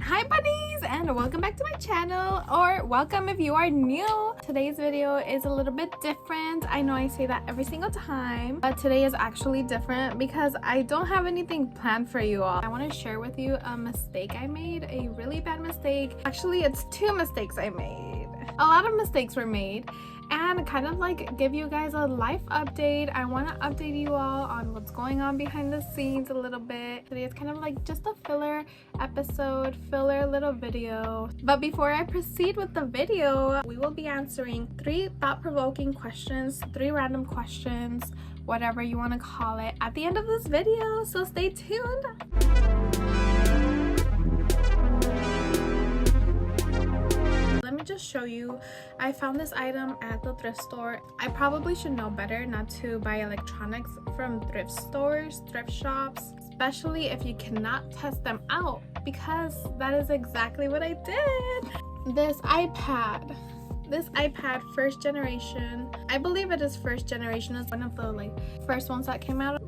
Hi bunnies, and welcome back to my channel, or welcome if you are new. Today's video is a little bit different. I know I say that every single time, but today is actually different because I don't have anything planned for you all. I want to share with you a mistake I made, a really bad mistake. Actually, it's two mistakes I made. A lot of mistakes were made, and kind of like give you guys a life update. I want to update you all on what's going on behind the scenes a little bit. Today it's kind of like just a filler episode, filler little video. But before I proceed with the video, we will be answering 3 thought-provoking questions, 3 random questions, whatever you want to call it, at the end of this video, so stay tuned. Let me just show you. I found this item at the thrift store. I probably should know better not to buy electronics from thrift stores, thrift shops, especially if you cannot test them out, because that is exactly what I did. This iPad first generation, I believe it is first generation. It's one of the first ones that came out.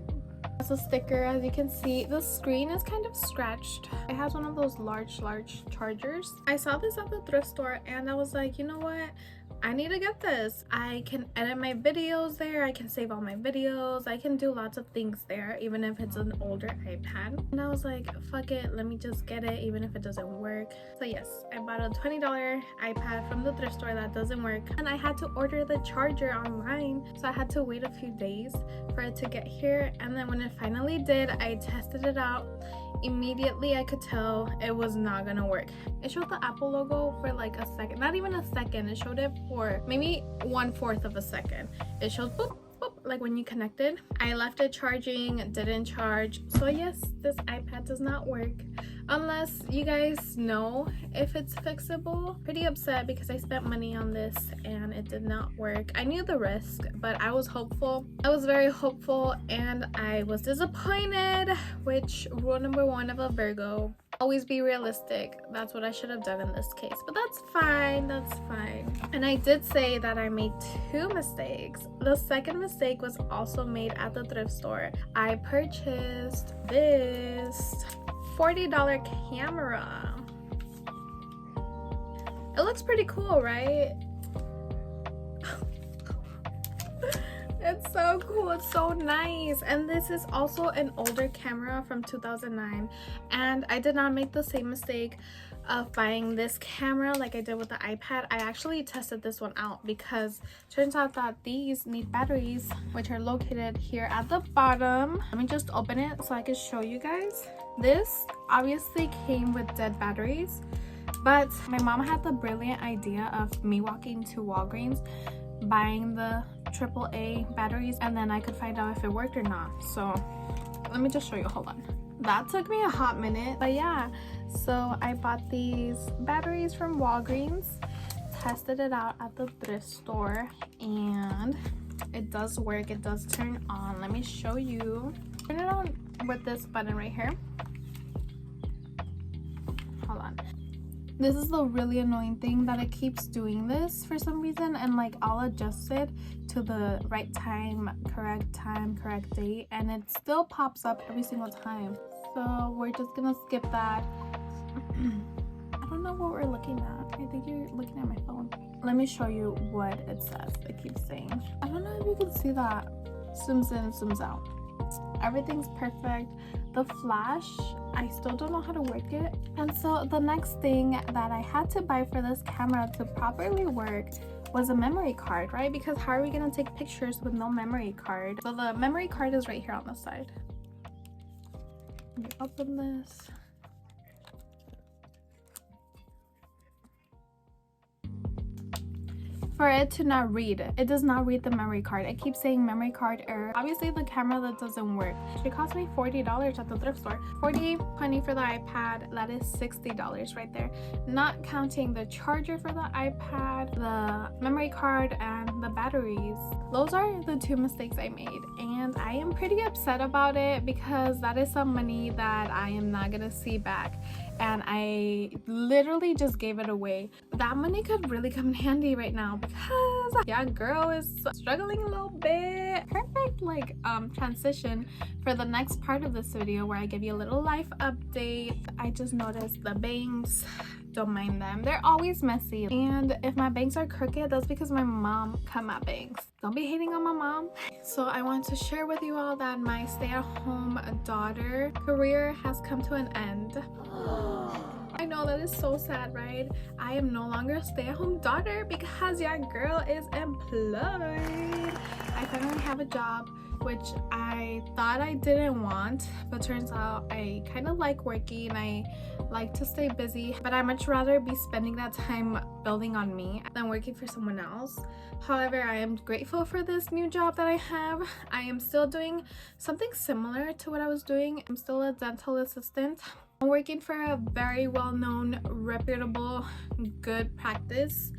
As a sticker, as you can see, the screen is kind of scratched. It has one of those large chargers. I saw this at the thrift store and I was like, you know what, I need to get this. I can edit my videos there, I can save all my videos, I can do lots of things there, even if it's an older iPad. And I was like, fuck it, let me just get it even if it doesn't work. So yes, I bought a $20 iPad from the thrift store that doesn't work, and I had to order the charger online, so I had to wait a few days for it to get here. And then when it finally did, I tested it out. Immediately I could tell it was not gonna work. It showed the Apple logo for like a second, not even a second. It showed it for maybe 1/4 of a second. It showed boop boop, like when you connected. I left it charging, didn't charge. So yes, this iPad does not work unless you guys know if it's fixable. Pretty upset because I spent money on this and it did not work. I knew the risk, but I was hopeful. I was very hopeful and I was disappointed, which rule number 1 of a Virgo: always be realistic. That's what I should have done in this case, but that's fine, that's fine. And I did say that I made 2 mistakes. The second mistake was also made at the thrift store. I purchased this $40 camera. It looks pretty cool, right? It's so cool, it's so nice. And this is also an older camera from 2009, and I did not make the same mistake of buying this camera like I did with the iPad. I actually tested this one out because turns out that these need batteries, which are located here at the bottom. Let me just open it so I can show you guys. This obviously came with dead batteries, but my mom had the brilliant idea of me walking to Walgreens, buying the AAA batteries, and then I could find out if it worked or not. So let me just show you, hold on. That took me a hot minute, but yeah. So I bought these batteries from Walgreens, tested it out at the thrift store, and it does work. It does turn on. Let me show you. Turn it on with this button right here. Hold on. This is the really annoying thing, that it keeps doing this for some reason, and I'll adjust it to the right time, correct date, and it still pops up every single time. So we're just gonna skip that. I don't know what we're looking at. I think you're looking at my phone. Let me show you what it says. It keeps saying, I don't know if you can see that. Zooms in, zooms out. Everything's perfect. The flash, I still don't know how to work it. And so the next thing that I had to buy for this camera to properly work was a memory card, right? Because how are we gonna take pictures with no memory card? So the memory card is right here on the side. Let me open this. For it to not read, it does not read the memory card. It keeps saying memory card error. Obviously the camera, that doesn't work. It cost me $40 at the thrift store. $40 for the iPad, that is $60 right there, not counting the charger for the iPad, the memory card, and the batteries. Those are the 2 mistakes I made, and I am pretty upset about it because that is some money that I am not gonna see back. and I literally just gave it away. That money could really come in handy right now because yeah, girl is struggling a little bit. Perfect like transition for the next part of this video where I give you a little life update. I just noticed the bangs. Don't mind them, they're always messy, and if my bangs are crooked, that's because my mom cut my bangs. Don't be hating on my mom. So I want to share with you all that my stay-at-home daughter career has come to an end. I know that is so sad, right? I am no longer a stay-at-home daughter because your girl is employed. I finally have a job, which I thought I didn't want, but turns out I kind of like working. I like to stay busy, but I much rather be spending that time building on me than working for someone else. However, I am grateful for this new job that I have. I am still doing something similar to what I was doing. I'm still a dental assistant. I'm working for a very well-known, reputable, good practice.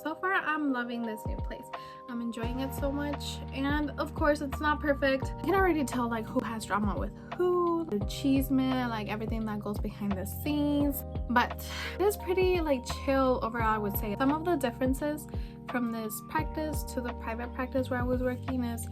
So far, I'm loving this new place. I'm enjoying it so much, and of course it's not perfect. You can already tell like who has drama with who, the cheeseman, like everything that goes behind the scenes, but it is pretty like chill overall, I would say. Some of the differences from this practice to the private practice where I was working is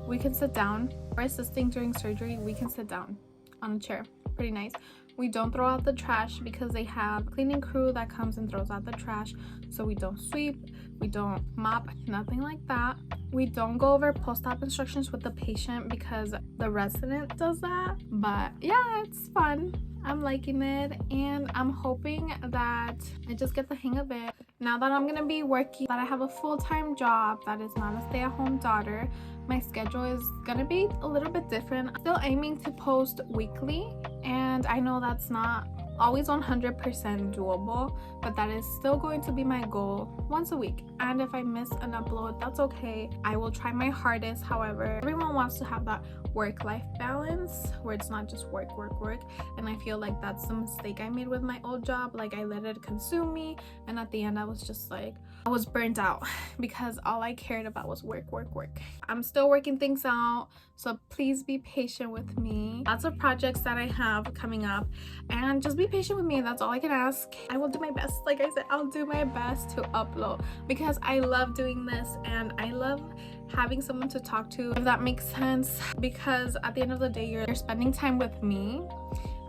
we can sit down. For assisting during surgery, we can sit down on a chair. Pretty nice. We don't throw out the trash because they have a cleaning crew that comes and throws out the trash. So we don't sweep, we don't mop, nothing like that. We don't go over post-op instructions with the patient because the resident does that. But yeah, it's fun. I'm liking it, and I'm hoping that I just get the hang of it. Now that I'm gonna be working, that I have a full-time job that is not a stay-at-home daughter, my schedule is gonna be a little bit different. I'm still aiming to post weekly, and I know that's not always 100% doable, but that is still going to be my goal, once a week. And if I miss an upload, that's okay. I will try my hardest. However, everyone wants to have that work-life balance where it's not just work, and I feel like that's the mistake I made with my old job. Like, I let it consume me, and at the end I was just like, I was burnt out because all I cared about was work. I'm still working things out, so please be patient with me. Lots of projects that I have coming up, and just be patient with me. That's all I can ask. I will do my best. Like I said, I'll do my best to upload because I love doing this, and I love having someone to talk to, if that makes sense, because at the end of the day, you're spending time with me.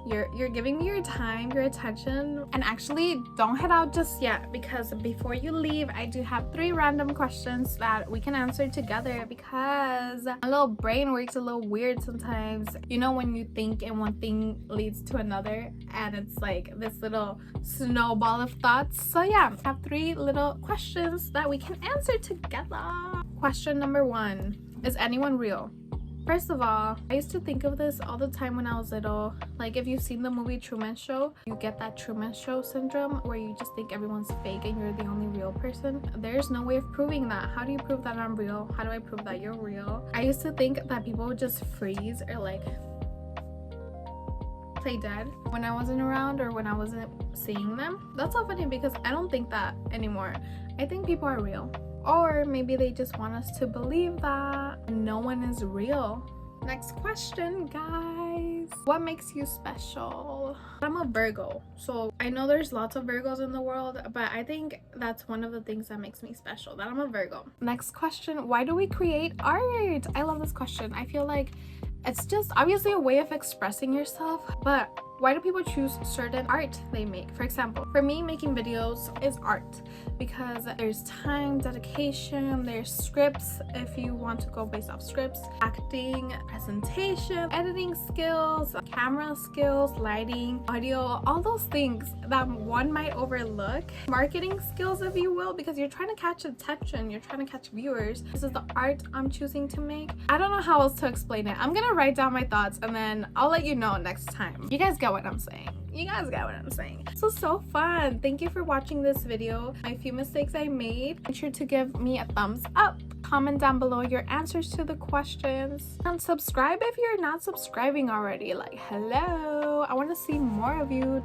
You're giving me your time, your attention. And actually, don't head out just yet, because before you leave, I do have 3 random questions that we can answer together, because my little brain works a little weird sometimes. You know, when you think and one thing leads to another, and it's like this little snowball of thoughts. So yeah, I have 3 little questions that we can answer together. Question number 1, is anyone real? First of all, I used to think of this all the time when I was little. Like, if you've seen the movie Truman Show, you get that Truman Show syndrome where you just think everyone's fake and you're the only real person. There's no way of proving that. How do you prove that I'm real? How do I prove that you're real? I used to think that people would just freeze or like play dead when I wasn't around or when I wasn't seeing them. That's so funny because I don't think that anymore. I think people are real. Or maybe they just want us to believe that no one is real. Next question, guys. What makes you special? I'm a Virgo, so I know there's lots of Virgos in the world, but I think that's one of the things that makes me special, that I'm a Virgo. Next question, why do we create art? I love this question. I feel like it's just obviously a way of expressing yourself, but why do people choose certain art they make? For example, for me, making videos is art because there's time, dedication, there's scripts if you want to go based off scripts, acting, presentation, editing skills, camera skills, lighting, audio, all those things that one might overlook. Marketing skills, if you will, because you're trying to catch attention, you're trying to catch viewers. This is the art I'm choosing to make. I don't know how else to explain it. I'm gonna write down my thoughts and then I'll let you know next time. You guys get what I'm saying. You guys get what I'm saying. So fun. Thank you for watching this video. A few mistakes I made. Make sure to give me a thumbs up. Comment down below your answers to the questions. And subscribe if you're not subscribing already. Like, hello. I want to see more of you.